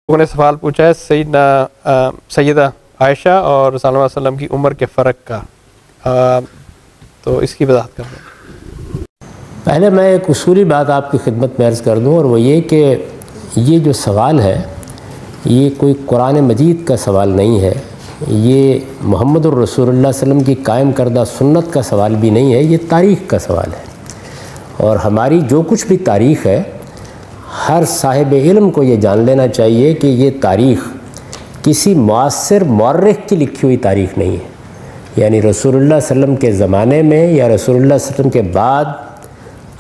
لوگوں نے سوال پوچھا ہے سیدہ عائشہ اور رسول اللہ صلی اللہ علیہ وسلم کی عمر کے فرق کا، تو اس کی وضاحت کر دیں۔ پہلے میں ایک اصولی بات آپ کی خدمت میں عرض کر دوں، اور وہ یہ کہ یہ جو سوال ہے یہ کوئی قرآن مجید کا سوال نہیں ہے، یہ محمد الرسول اللہ صلی اللہ علیہ وسلم کی قائم کردہ سنت کا سوال بھی نہیں ہے، یہ تاریخ کا سوال ہے۔ اور ہماری جو کچھ بھی تاریخ ہے، ہر صاحب علم کو یہ جان لینا چاہیے کہ یہ تاریخ کسی معاصر مورخ کی لکھی ہوئی تاریخ نہیں ہے، یعنی رسول اللہ صلی اللہ علیہ وسلم کے زمانے میں یا رسول اللہ صلی اللہ علیہ وسلم کے بعد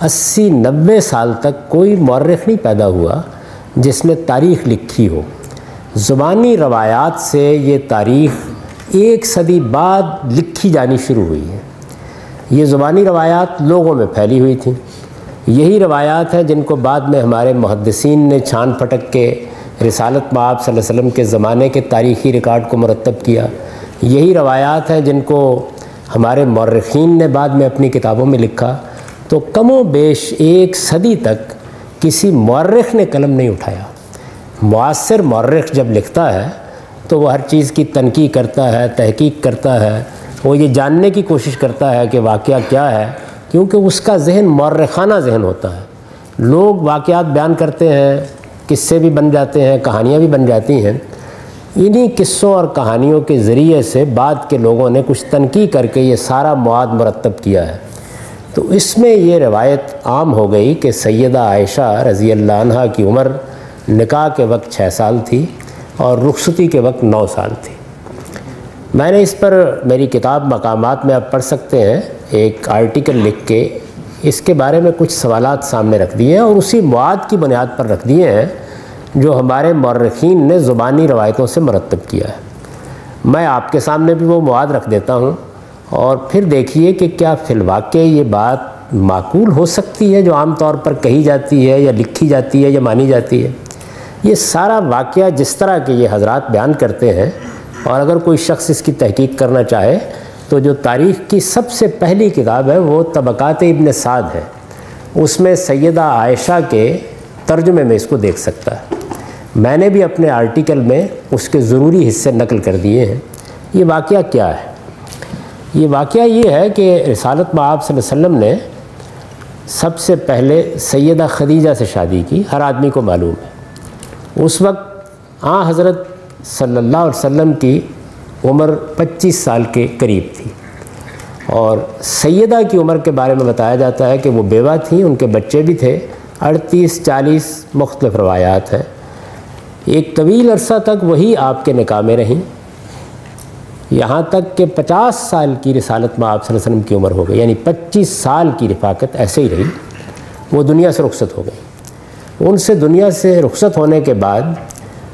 80-90 سال تک کوئی مورخ نہیں پیدا ہوا جس نے تاریخ لکھی ہو۔ زبانی روایات سے یہ تاریخ 1 صدی بعد لکھی جانی شروع ہوئی ہے۔ یہ زبانی روایات لوگوں میں پھیلی ہوئی تھیں، یہی روایات ہیں جن کو بعد میں ہمارے محدثین نے چھان پھٹک کے رسالت مآب صلی اللہ علیہ وسلم کے زمانے کے تاریخی ریکارڈ کو مرتب کیا، یہی روایات ہیں جن کو ہمارے مورخین نے بعد میں اپنی کتابوں میں لکھا۔ تو کم و بیش 1 صدی تک کسی مورخ نے قلم نہیں اٹھایا۔ معاصر مورخ جب لکھتا ہے تو وہ ہر چیز کی تنقیح کرتا ہے، تحقیق کرتا ہے، وہ یہ جاننے کی کوشش کرتا ہے کہ واقعہ کیا ہے، کیونکہ اس کا ذہن مورخانہ ذہن ہوتا ہے۔ لوگ واقعات بیان کرتے ہیں، قصے بھی بن جاتے ہیں، کہانیاں بھی بن جاتی ہیں، انہی قصوں اور کہانیوں کے ذریعے سے بعد کے لوگوں نے کچھ تنقیح کر کے یہ سارا مواد مرتب کیا ہے۔ تو اس میں یہ روایت عام ہو گئی کہ سیدہ عائشہ رضی اللہ عنہا کی عمر نکاح کے وقت 6 سال تھی اور رخصتی کے وقت 9 سال تھی۔ میں نے اس پر میری کتاب مقامات میں آپ پڑھ سکتے ہیں، ایک آرٹیکل لکھ کے اس کے بارے میں کچھ سوالات سامنے رکھ دیے ہیں اور اسی مواد کی بنیاد پر رکھ دیے ہیں جو ہمارے مورخین نے زبانی روایتوں سے مرتب کیا ہے۔ میں آپ کے سامنے بھی وہ مواد رکھ دیتا ہوں، اور پھر دیکھیے کہ کیا فی الواقع یہ بات معقول ہو سکتی ہے جو عام طور پر کہی جاتی ہے یا لکھی جاتی ہے یا مانی جاتی ہے۔ یہ سارا واقعہ جس طرح کے یہ حضرات بیان کرتے ہیں، اور اگر کوئی شخص اس کی تحقیق کرنا چاہے تو جو تاریخ کی سب سے پہلی کتاب ہے وہ طبقات ابن سعد ہے، اس میں سیدہ عائشہ کے ترجمے میں اس کو دیکھ سکتا ہے۔ میں نے بھی اپنے آرٹیکل میں اس کے ضروری حصے نقل کر دیے ہیں۔ یہ واقعہ کیا ہے؟ یہ واقعہ یہ ہے کہ رسالت مآب صلی اللہ علیہ وسلم نے سب سے پہلے سیدہ خدیجہ سے شادی کی، ہر آدمی کو معلوم ہے۔ اس وقت حضرت صلی اللہ علیہ وسلم کی عمر 25 سال کے قریب تھی، اور سیدہ کی عمر کے بارے میں بتایا جاتا ہے کہ وہ بیوہ تھیں، ان کے بچے بھی تھے، 38-40 مختلف روایات ہیں۔ ایک طویل عرصہ تک وہی آپ کے نکاح میں رہیں، یہاں تک کہ 50 سال کی رسالت مآب صلی اللہ علیہ وسلم کی عمر ہو گئی، یعنی 25 سال کی رفاقت ایسے ہی رہی۔ وہ دنیا سے رخصت ہو گئی۔ ان سے دنیا سے رخصت ہونے کے بعد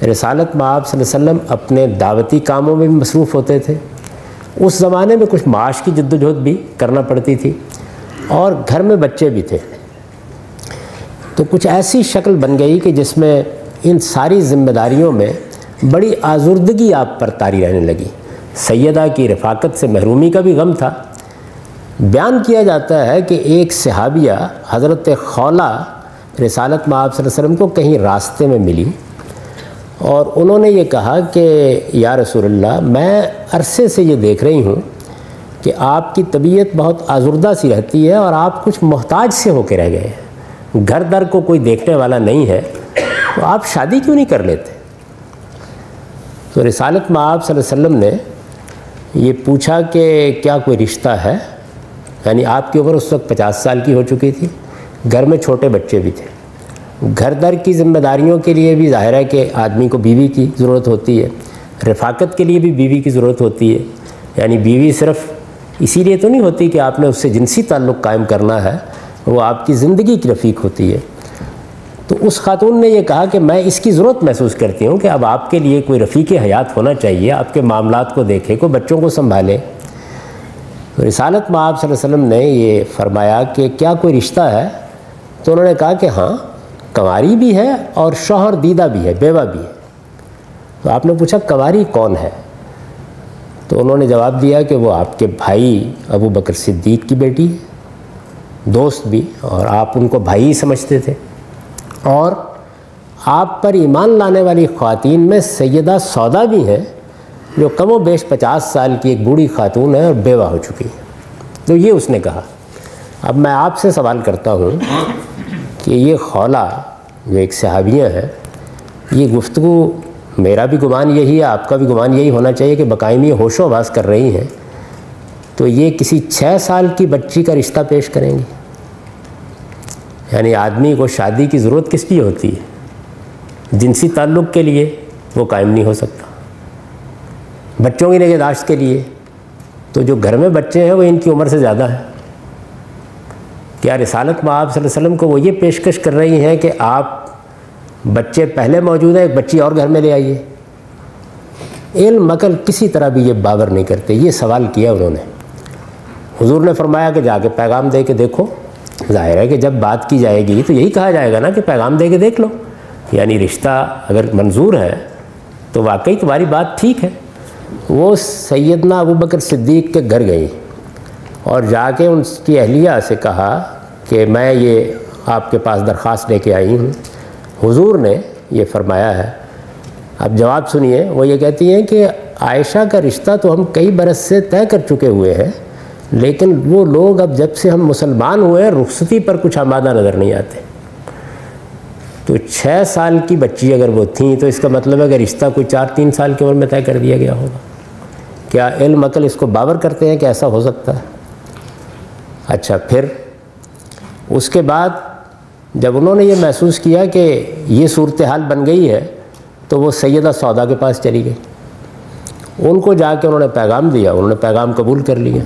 رسالت مآب صلی اللہ علیہ وسلم اپنے دعوتی کاموں میں بھی مصروف ہوتے تھے۔ اس زمانے میں کچھ معاش کی جدوجہد بھی کرنا پڑتی تھی، اور گھر میں بچے بھی تھے۔ تو کچھ ایسی شکل بن گئی کہ جس میں ان ساری ذمہ داریوں میں بڑی آزردگی آپ پر طاری رہنے لگی۔ سیدہ کی رفاقت سے محرومی کا بھی غم تھا۔ بیان کیا جاتا ہے کہ ایک صحابیہ حضرت خولہ رسالت مآب صلی اللہ علیہ وسلم کو کہیں راستے میں ملی، اور انہوں نے یہ کہا کہ یا رسول اللہ، میں عرصے سے یہ دیکھ رہی ہوں کہ آپ کی طبیعت بہت آزردہ سی رہتی ہے اور آپ کچھ محتاج سے ہو کے رہ گئے ہیں، گھر در کو کوئی دیکھنے والا نہیں ہے، تو آپ شادی کیوں نہیں کر لیتے؟ تو رسالت مآب صلی اللہ علیہ وسلم نے یہ پوچھا کہ کیا کوئی رشتہ ہے؟ یعنی آپ کی عمر اس وقت 50 سال کی ہو چکی تھی، گھر میں چھوٹے بچے بھی تھے، گھر در کی ذمہ داریوں کے لیے بھی ظاہر ہے کہ آدمی کو بیوی کی ضرورت ہوتی ہے، رفاقت کے لیے بھی بیوی کی ضرورت ہوتی ہے۔ یعنی بیوی صرف اسی لیے تو نہیں ہوتی کہ آپ نے اس سے جنسی تعلق قائم کرنا ہے، وہ آپ کی زندگی کی رفیق ہوتی ہے۔ تو اس خاتون نے یہ کہا کہ میں اس کی ضرورت محسوس کرتی ہوں کہ اب آپ کے لیے کوئی رفیق حیات ہونا چاہیے، آپ کے معاملات کو دیکھے، کوئی بچوں کو سنبھالے۔ تو رسالت مآب صلی اللہ علیہ وسلم نے یہ فرمایا کہ کیا کوئی رشتہ ہے؟ تو انہوں نے کہا کہ ہاں، کنواری بھی ہے اور شوہر دیدہ بھی ہے، بیوہ بھی ہے۔ تو آپ نے پوچھا کنواری کون ہے؟ تو انہوں نے جواب دیا کہ وہ آپ کے بھائی ابو بکر صدیق کی بیٹی ہے، دوست بھی، اور آپ ان کو بھائی ہی سمجھتے تھے۔ اور آپ پر ایمان لانے والی خواتین میں سیدہ سودا بھی ہیں، جو کم و بیش 50 سال کی ایک بوڑھی خاتون ہے اور بیوہ ہو چکی ہے۔ تو یہ اس نے کہا۔ اب میں آپ سے سوال کرتا ہوں کہ یہ خولہ جو ایک صحابیہ ہے، یہ گفتگو، میرا بھی گمان یہی ہے، آپ کا بھی گمان یہی ہونا چاہیے کہ بقائمی ہوش و حواس کر رہی ہیں، تو یہ کسی 6 سال کی بچی کا رشتہ پیش کریں گی؟ یعنی آدمی کو شادی کی ضرورت کس لیے ہوتی ہے؟ جنسی تعلق کے لیے وہ قائم نہیں ہو سکتا، بچوں کی نگہداشت کے لیے، تو جو گھر میں بچے ہیں وہ ان کی عمر سے زیادہ ہیں۔ کیا رسالت مآب صلی اللہ علیہ وسلم کو وہ یہ پیشکش کر رہی ہیں کہ آپ بچے پہلے موجود ہیں، ایک بچی اور گھر میں لے آئیے؟ علم عقل کسی طرح بھی یہ باور نہیں کرتے۔ یہ سوال کیا انہوں نے، حضور نے فرمایا کہ جا کے پیغام دے کے دیکھو۔ ظاہر ہے کہ جب بات کی جائے گی تو یہی کہا جائے گا نا کہ پیغام دے کے دیکھ لو، یعنی رشتہ اگر منظور ہے تو واقعی تمہاری بات ٹھیک ہے۔ وہ سیدنا ابوبکر صدیق کے گھر گئی اور جا کے ان کی اہلیہ سے کہا کہ میں یہ آپ کے پاس درخواست لے کے آئی ہوں۔ حضور نے یہ فرمایا ہے، اب جواب سنیے، وہ یہ کہتی ہیں کہ عائشہ کا رشتہ تو ہم کئی برس سے طے کر چکے ہوئے ہیں، لیکن وہ لوگ اب جب سے ہم مسلمان ہوئے ہیں رخصتی پر کچھ آمادہ نظر نہیں آتے۔ تو 6 سال کی بچی اگر وہ تھیں تو اس کا مطلب ہے کہ رشتہ کوئی 4-3 سال کی عمر میں طے کر دیا گیا ہوگا۔ کیا علم عقل اس کو باور کرتے ہیں کہ ایسا ہو سکتا ہے؟ اچھا، پھر اس کے بعد جب انہوں نے یہ محسوس کیا کہ یہ صورتحال بن گئی ہے تو وہ سیدہ سودا کے پاس چلی گئی۔ ان کو جا کے انہوں نے پیغام دیا، انہوں نے پیغام قبول کر لیا۔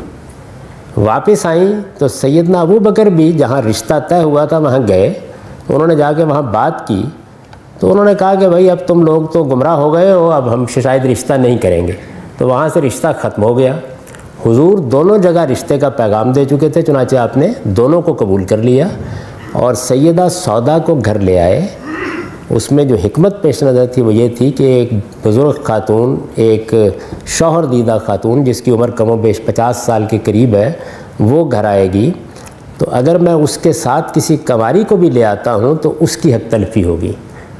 واپس آئیں تو سیدنا ابوبکر بھی جہاں رشتہ طے ہوا تھا وہاں گئے، انہوں نے جا کے وہاں بات کی تو انہوں نے کہا کہ بھائی اب تم لوگ تو گمراہ ہو گئے ہو، اب ہم شاید رشتہ نہیں کریں گے۔ تو وہاں سے رشتہ ختم ہو گیا۔ حضور دونوں جگہ رشتے کا پیغام دے چکے تھے، چنانچہ آپ نے دونوں کو قبول کر لیا اور سیدہ سودا کو گھر لے آئے۔ اس میں جو حکمت پیش نظر تھی وہ یہ تھی کہ ایک بزرگ خاتون، ایک شوہر دیدہ خاتون جس کی عمر کم و بیش 50 سال کے قریب ہے، وہ گھر آئے گی تو اگر میں اس کے ساتھ کسی کنواری کو بھی لے آتا ہوں تو اس کی حق تلفی ہوگی۔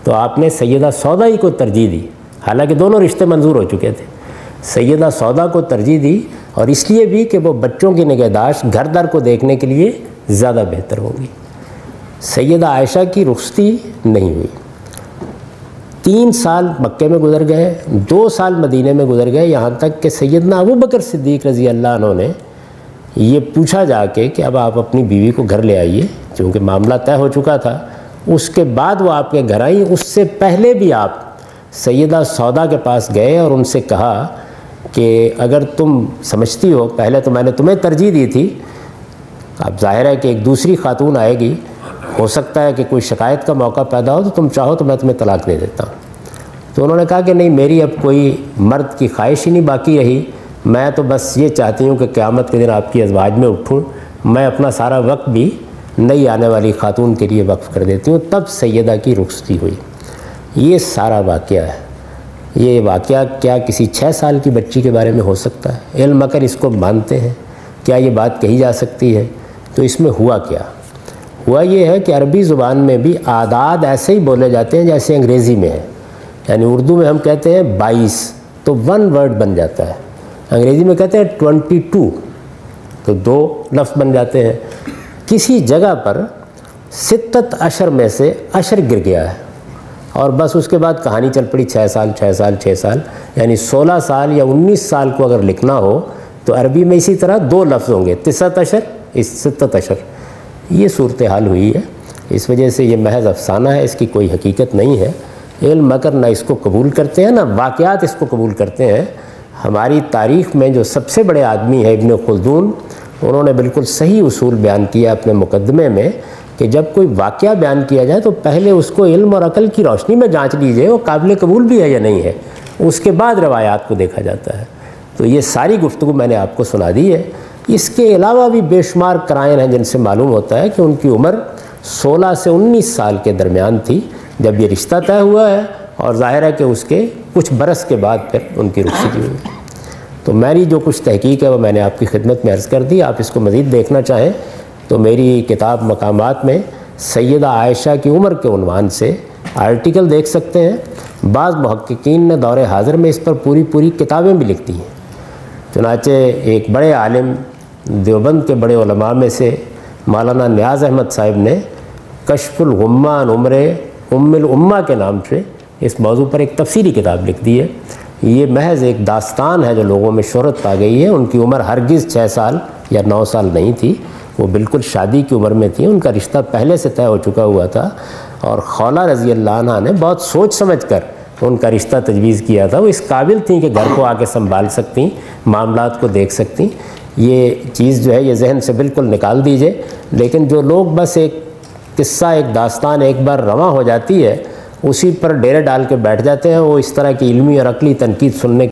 تو آپ نے سیدہ سودا ہی کو ترجیح دی، حالانکہ دونوں رشتے منظور ہو چکے تھے۔ سیدہ سودا کو ترجیح دی، اور اس لیے بھی کہ وہ بچوں کی نگہداشت گھر در کو دیکھنے کے لیے زیادہ بہتر ہوگی۔ سیدہ عائشہ کی رخصتی نہیں ہوئی۔ 3 سال مکے میں گزر گئے، 2 سال مدینے میں گزر گئے، یہاں تک کہ سیدنا ابوبکر صدیق رضی اللہ عنہ نے یہ پوچھا جا کے کہ اب آپ اپنی بیوی کو گھر لے آئیے، چونکہ معاملہ طے ہو چکا تھا۔ اس کے بعد وہ آپ کے گھر آئیں، اس سے پہلے بھی آپ سیدہ سودا کے پاس گئے اور ان سے کہا کہ اگر تم سمجھتی ہو، پہلے تو میں نے تمہیں ترجیح دی تھی، اب ظاہر ہے کہ ایک دوسری خاتون آئے گی، ہو سکتا ہے کہ کوئی شکایت کا موقع پیدا ہو تو تم چاہو تو میں تمہیں طلاق دے دیتا ہوں۔ تو انہوں نے کہا کہ نہیں، میری اب کوئی مرد کی خواہش ہی نہیں باقی رہی، میں تو بس یہ چاہتی ہوں کہ قیامت کے دن آپ کی ازواج میں اٹھوں، میں اپنا سارا وقت بھی نئی آنے والی خاتون کے لیے وقف کر دیتی ہوں۔ تب سیدہ کی رخصتی ہوئی۔ یہ سارا واقعہ ہے۔ یہ واقعہ کیا کسی 6 سال کی بچی کے بارے میں ہو سکتا ہے؟ علم عقل اس کو مانتے ہیں؟ کیا یہ بات کہی جا سکتی ہے؟ تو اس میں ہوا کیا؟ ہوا یہ ہے کہ عربی زبان میں بھی اعداد ایسے ہی بولے جاتے ہیں جیسے انگریزی میں ہے، یعنی اردو میں ہم کہتے ہیں 22 تو 1 ورڈ بن جاتا ہے، انگریزی میں کہتے ہیں 22 تو 2 لفظ بن جاتے ہیں۔ کسی جگہ پر 6 اشر میں سے اشر گر گیا ہے اور بس اس کے بعد کہانی چل پڑی 6 سال 6 سال 6 سال، یعنی 16 سال یا 19 سال کو اگر لکھنا ہو تو عربی میں اسی طرح 2 لفظ ہوں گے، 9 اشر 6 اشر۔ یہ صورتحال ہوئی ہے، اس وجہ سے یہ محض افسانہ ہے، اس کی کوئی حقیقت نہیں ہے۔ علم مگر نہ اس کو قبول کرتے ہیں نہ واقعات اس کو قبول کرتے ہیں۔ ہماری تاریخ میں جو سب سے بڑے آدمی ہیں ابن خلدون، انہوں نے بالکل صحیح اصول بیان کیا اپنے مقدمے میں کہ جب کوئی واقعہ بیان کیا جائے تو پہلے اس کو علم اور عقل کی روشنی میں جانچ لیجئے وہ قابل قبول بھی ہے یا نہیں ہے، اس کے بعد روایات کو دیکھا جاتا ہے۔ تو یہ ساری گفتگو میں نے آپ کو سنا دی ہے۔ اس کے علاوہ بھی بے شمار قرائن ہیں جن سے معلوم ہوتا ہے کہ ان کی عمر 16 سے 19 سال کے درمیان تھی جب یہ رشتہ طے ہوا ہے، اور ظاہر ہے کہ اس کے کچھ برس کے بعد پھر ان کی رخصتی ہوئی۔ تو میری جو کچھ تحقیق ہے وہ میں نے آپ کی خدمت میں عرض کر دی۔ آپ اس کو مزید دیکھنا چاہیں تو میری کتاب مقامات میں سیدہ عائشہ کی عمر کے عنوان سے آرٹیکل دیکھ سکتے ہیں۔ بعض محققین نے دور حاضر میں اس پر پوری کتابیں بھی لکھ دی ہیں۔ چنانچہ ایک بڑے عالم دیوبند کے بڑے علماء میں سے مولانا نیاز احمد صاحب نے کشف الغمہ عن عمر ام الامہ کے نام سے اس موضوع پر ایک تفصیلی کتاب لکھ دی ہے۔ یہ محض ایک داستان ہے جو لوگوں میں شہرت پا گئی ہے۔ ان کی عمر ہرگز 6 سال یا 9 سال نہیں تھی، وہ بالکل شادی کی عمر میں تھی، ان کا رشتہ پہلے سے طے ہو چکا ہوا تھا، اور خولہ رضی اللہ عنہ نے بہت سوچ سمجھ کر ان کا رشتہ تجویز کیا تھا۔ وہ اس قابل تھیں کہ گھر کو آ کے سنبھال سکتیں، معاملات کو دیکھ سکتیں۔ یہ چیز جو ہے یہ ذہن سے بالکل نکال دیجئے۔ لیکن جو لوگ بس ایک قصہ، ایک داستان ایک بار رواں ہو جاتی ہے، اسی پر ڈیرے ڈال کے بیٹھ جاتے ہیں، وہ اس طرح کی علمی اور عقلی تنقید سننے